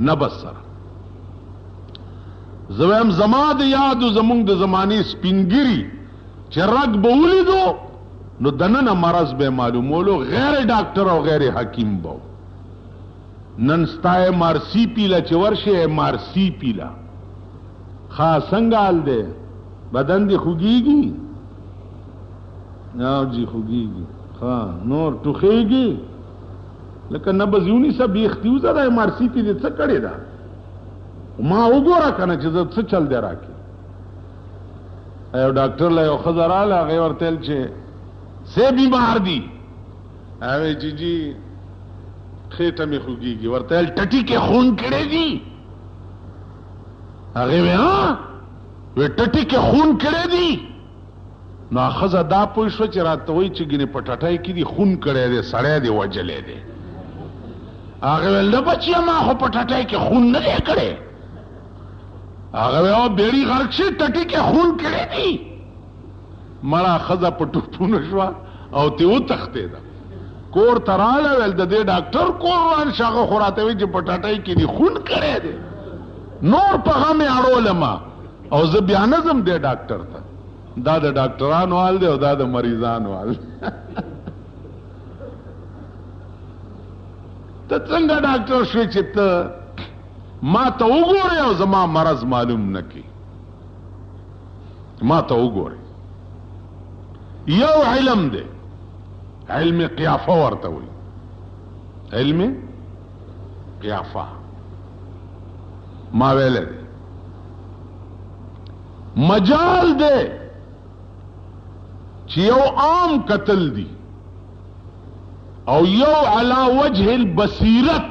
نبض سره. زویم زما د یادو زمونږ د زمانې سپینګری چې رګ به ولیدو نو دننه مرض به معلومولو، غیر ډاکټر او غیر حکیم بو. نن ستا MRC پیلا چې ورشه MRC پیلا خاص څنګه حال دی، بدن دی خوږیږي؟ نو جی خوږیږي، ها نور ټوخیږي لکه نبض یونی سب یختیوزه دا MRC پی دې څه کړی دا ما وګوره کنه چې څه چل دی راکې. یو ډاکټر له یو ښځه راله، هغې ورته ویل چې څه بیمار دي؟ هغې چې جي خېټه مې خوږیږي. ورته ویل ټټي کې خون کړی دي؟ هغې وی ها وی ټټي کې خون کړی دي؟ نو ښځه دا پوه شوه چې راته وایي چې ګینې په ټټۍ کې دي خون کړی دی، سړی دی وجلی دی. هغې ویل نه بچیه ما خو په ټټۍ کې خون نه دی کړی. هغه وی او بیړي غرق شي ټټي کې خون کړی دي؟ مړه ښځه په ټوپونه شوه او ترې وتښتېده. کور ته راغله، ویل د دې ډاکټر کور ورشه، هغه خو راته وایي چې په ټټۍ کې دي خون کړی دی. نور په غم یې اړولم او زه بیا نه ځم دې ډاکټر ته. دا د ډاکټرانو حال دی او دا د مریضانو حال. ته څنګه ډاکټر شوې چې ته ما ته وګورې او زما مرض معلوم نه کړي؟ ما ته وګورې. یو علم دی، علم قیافه ورته وایي، علم قیافه. ما ویلې دی مجال دی چې یو عام قتل دی او یو علا وجه البصیرت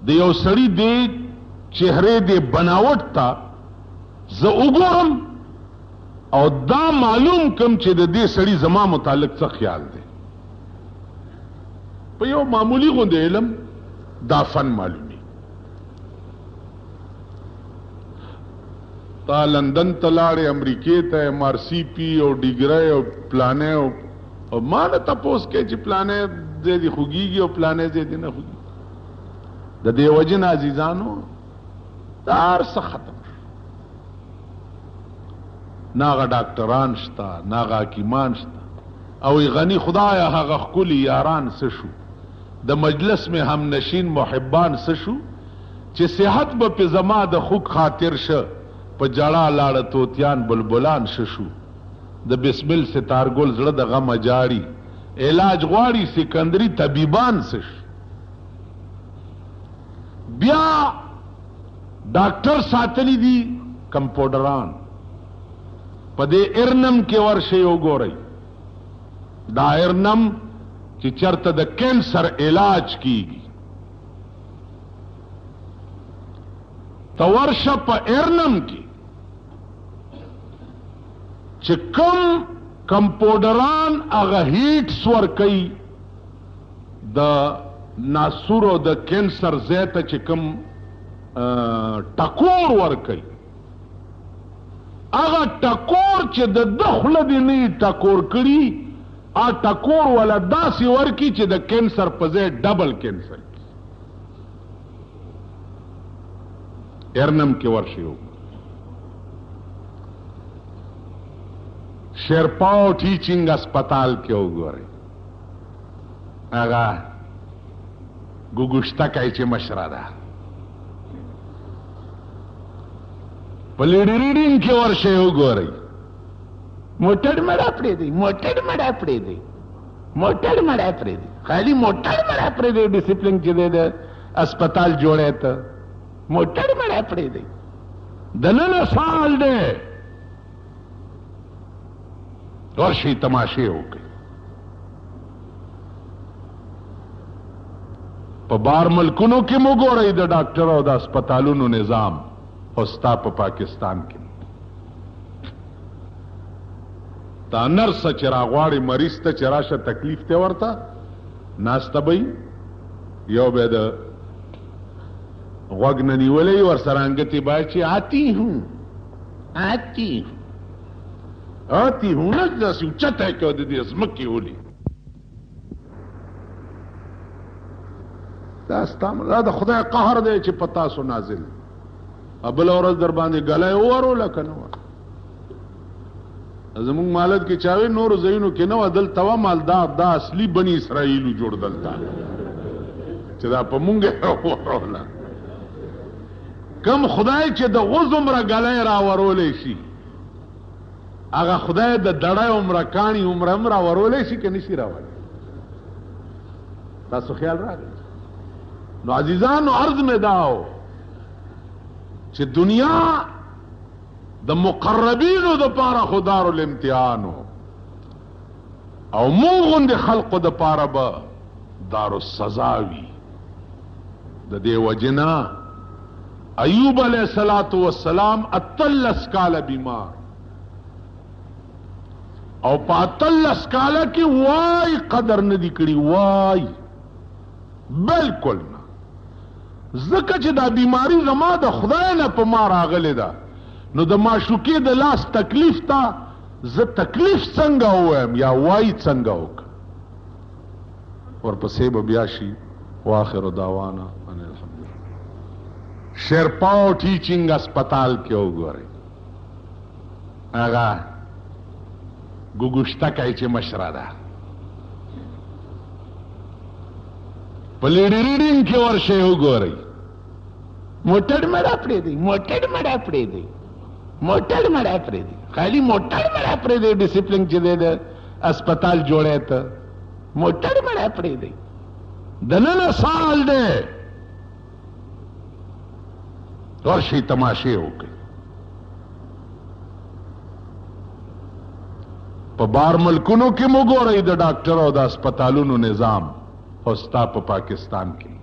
د یو سړی دی چهره دی بناوټ تا زه وګورم او دا معلوم کم چې د دې سړی زما متعلق څه خیال دی. په یو معمولی غوندې علم دا فن معلومی. تا لندن ته لاړې، امریکې ته MRC پی او ډیګری او پلانې او ما نه تپوس کې چې پلانې ځای دې خوږیږي او پلانې ځای دې نه خوږي. د دې وجې نه عزیزانو دا هر څه ختم شو. نه هغه ډاکټران شته، نه هغه حکیمان شته. او غني خدایا هغه ښکلي یاران څه شو، د مجلس میں هم نشین محبان څه شو چې صحت به په زما د خوږ خاطر شه، په جړه لاړه توتیان بلبلان ششو. د بسمل ستارګل زړه د غم جاړي، علاج غواړي سکندري طبيبان سش. بیا ډاکټر ساتلی دي کمپاوډران. په دې ارنم کې ورشي وګورئ، دا ارنم چې چرته د کینسر علاج کیږي، تو ورشه په ارنم کې چې کم کمپاوډران هغه هیټس ورکوي د ناسور او د کینسر ځای ته چې کم ټکور ورکوي، هغه ټکور چې د خوله دې نه ټکور کړي، ا ټکور ولا داسې ورکي چې د کینسر په ځای ډبل کینسر. ارنم کې ورشي شیرپاو ټیچنګ اسپتال کې وګورئ، هغه ګوګشتکای چې مشره ده. په لیډي ریډینګ کې ورشي وګورئ، موټر مړه پرې دی، موټر مړه پرې دی، موټر مړه پرې دی، خالی موټر مړه پرې دی. ډیسپلین چې دی د اسپتال جوړه ته موټر مړه پرې دی. دننه سال دی ورشي تماشې وکړي. په بار ملکونو کې مو ګورئ د ډاکټر او د هسپتالونو نظام، خو ستا په پاکستان کې دا نرس چې راغواړي مریض ته چې راشه تکلیف ته ورته ناسته به یو به د غوږ نه نیولی ورسره انګتې باید چې آتی هوں نه داسې اوچته یې کړه د دې ځمکې ولي دا د خدای قهر دی چې په تاسو نازل بله ورځ در باندې ګلی ووروله که نه وه زمونږ مالت کې چاوي نورو ځایونو کې نه وه دلته وه مال دا اصلي بني اسرائیلو جوړ دلته چې دا په مونږ یې ووروله کم خدای چې د غوز عمره ګلی راورولی شي هغه خدای د دړی عمره کاڼي عمره هم راورولی شي که نشي راولی تاسو خیال راغلی نو عزیزانو عرض میں داو چې دنیا د مقربینو د پاره خدار الامتحانو او مونږ غوندې خلقو د پاره به دار السزا وي د دې وجنا ایوب علیہ الصلوۃ والسلام 38 کاله بیمار او په 38 کاله کې وای قدر نه دی کړی وای بالکل نه ځکه چې دا بیماری زما د خدای نه په ما راغلی ده نو د معشوقې د لاس تکلیف ته زه تکلیف څنګه ووایم یا وای څنګه وکړم ورپسې به بیا شي واخر دعوانا ان الحمدلله شیرپاو ټیچینګ اسپتال کې وګورئ هغه ګوګوشتکی چې مشره ده په لیډي ریډینګ کې ورشئ وګورئ موټر مړه پرېږدئ خالي موټر مړه پرېږدئ ډسپلین چې دی د اسپتال جوړی ته موټر مړه پرېږدئ دننه سال دی ورشئ تماشې وکړئ په بار ملکونو کې مو ګورئ د ډاکټر او د اسپتالونو نظام خو ستا په پاکستان کې